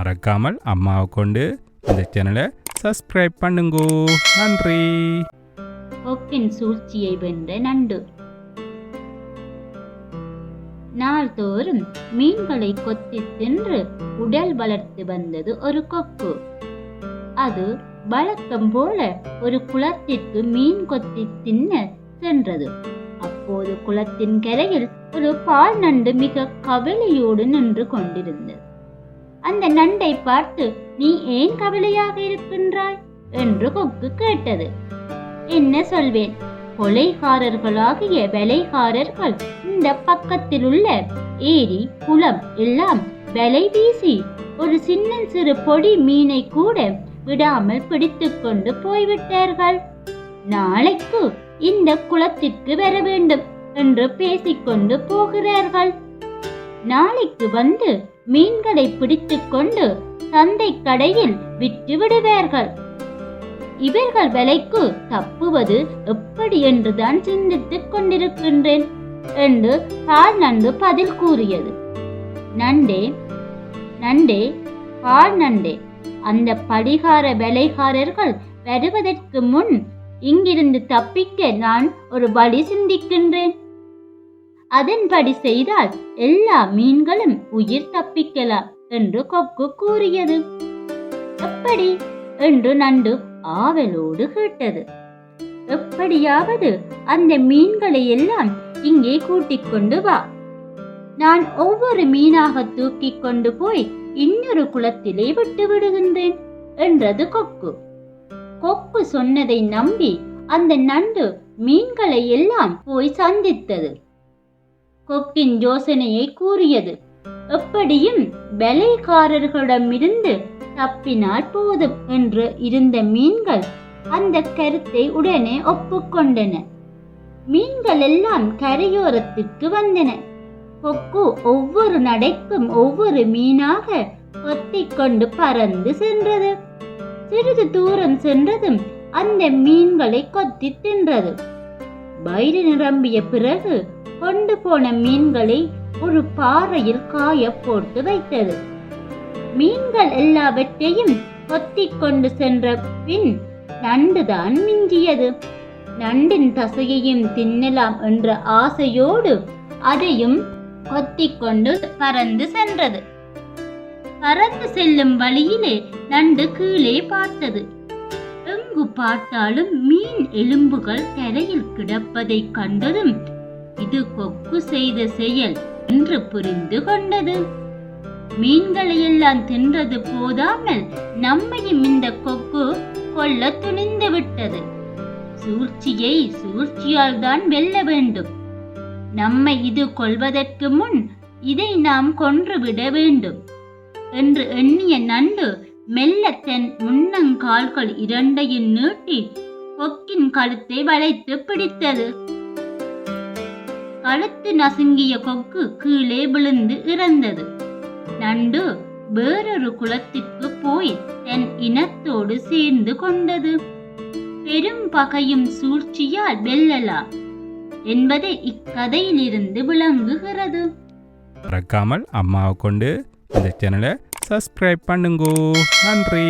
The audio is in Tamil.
மறக்காமல் அம்மாவை கொண்டு இந்த சேனலை சப்ஸ்கிரைப் பண்ணுங்கோ. நன்றி. கொக்கின் சூழ்ச்சியை வென்ற நண்டு. நாள்தோறும் மீன்களை கொத்தி தின்று உடல் வளர்த்து வந்தது ஒரு கொக்கு. அது வழக்கம் போல ஒரு குளத்திற்கு மீன் கொத்தி தின்ன சென்றது. அப்போது குளத்தின் கரையில் ஒரு பால் நண்டு மிக கவலையோடு நின்று கொண்டிருந்தது. அந்த நண்டை பார்த்து, நீ ஏன் கவலையாக இருக்கின்றாய் என்று கொக்கு கேட்டது. என்ன சொல்வேன், கொலைகாரர்களாகிய வேலைக்காரர்கள் இந்த பக்கத்தில் உள்ள ஏரி குளம் எல்லாம் வலை வீசி ஒரு சின்ன சிறு பொடி மீனை கூட விடாமல் பிடித்து கொண்டு போய்விட்டார்கள். நாளைக்கு இந்த குளத்திற்கு வர வேண்டும் என்று பேசிக்கொண்டு போகிறார்கள். நாளைக்கு வந்து மீன்களை பிடித்து கொண்டு சந்தை கடையில் விற்று விடுவார்கள். இவர்கள் விலைக்கு தப்புவது எப்படி என்றுதான் சிந்தித்துக் கொண்டிருக்கின்றேன் என்று பால் நண்டு பதில் கூறியது. நண்டே நண்டே பால் நண்டே, அந்த படிகார வேலைக்காரர்கள் வருவதற்கு முன் இங்கிருந்து தப்பிக்க நான் ஒரு வழி சிந்திக்கின்றேன். அதன்படி செய்தால் எல்லா மீன்களும் உயிர் தப்பிக்கலாம் என்று கொக்கு கூறியது. எப்படி என்று நண்டு ஆவலோடு கேட்டது. எப்படியாவது அந்த மீன்களை எல்லாம் இங்கே கூட்டிக் கொண்டு வா. நான் ஒவ்வொரு மீனாக தூக்கி கொண்டு போய் இன்னொரு குளத்திலே விட்டு விடுகின்றேன் என்றது கொக்கு. கொக்கு சொன்னதை நம்பி அந்த நண்டு மீன்களை எல்லாம் போய் சந்தித்தது. கொக்கின் யோசனையை கூறியது. எப்படியும் வேலைக்காரர்களிடமிருந்து தப்பினால் போதும் என்று இருந்த மீன்கள் அந்த கருத்தை உடனே ஒப்புக்கொண்டன. மீன்கள் எல்லாம் கரையோரத்திற்கு வந்தன. கொக்கு ஒவ்வொரு நடைக்கும் ஒவ்வொரு மீனாக கொத்திக் கொண்டு பறந்து சென்றது. சிறிது தூரம் சென்றதும் அந்த மீன்களை கொத்தி தின்றது. வயிறு நிரம்பிய பிறகு கொண்டு போன மீன்களை ஒரு பாறையில் காய போட்டு வைத்தது. மீன்கள் எல்லாவற்றையும் கொத்திக் கொண்டு சென்ற பின் நண்டுதான் மிஞ்சியது. நண்டின் தசையையும் தின்னலாம் என்ற ஆசையோடு அதையும் கொத்திக் கொண்டு பறந்து சென்றது. பறந்து செல்லும் வழியிலே நண்டு கீழே பார்த்தது. எங்கு பார்த்தாலும் மீன் எலும்புகள் தரையில் கிடப்பதை கண்டதும் இது கொக்கு செய்த செயல் என்று புரிந்து கொண்டது. மீன்களை எல்லாம் தின்றது போதாமல் நம்மையும் இந்த கொக்கு கொல்ல துணிந்து விட்டது. சூழ்ச்சியை சூழ்ச்சியால் தான் வெல்ல வேண்டும். நம்மை இது கொல்வதற்கு முன் இதை நாம் கொன்றுவிட வேண்டும் என்று எண்ணிய நண்டு மெல்ல தன் முன்னங்கால்கள் இரண்டையும் நீட்டி கொக்கின் கழுத்தை வளைத்து பிடித்தது. கழுத்து நசுங்கிய கொக்கு கீழே விழுந்து இறந்தது. நண்டு வேறொரு குளத்திற்கு போய் தன் இனத்தோடு சேர்ந்து கொண்டது. பெரும் பகையும் சூழ்ச்சியால் வெல்லலாம் என்பதை இக்கதையிலிருந்து விளங்குகிறது. மறக்காமல் அம்மாவை கொண்டு இந்த சேனலை சப்ஸ்கிரைப் பண்ணுங்கோ. நன்றி.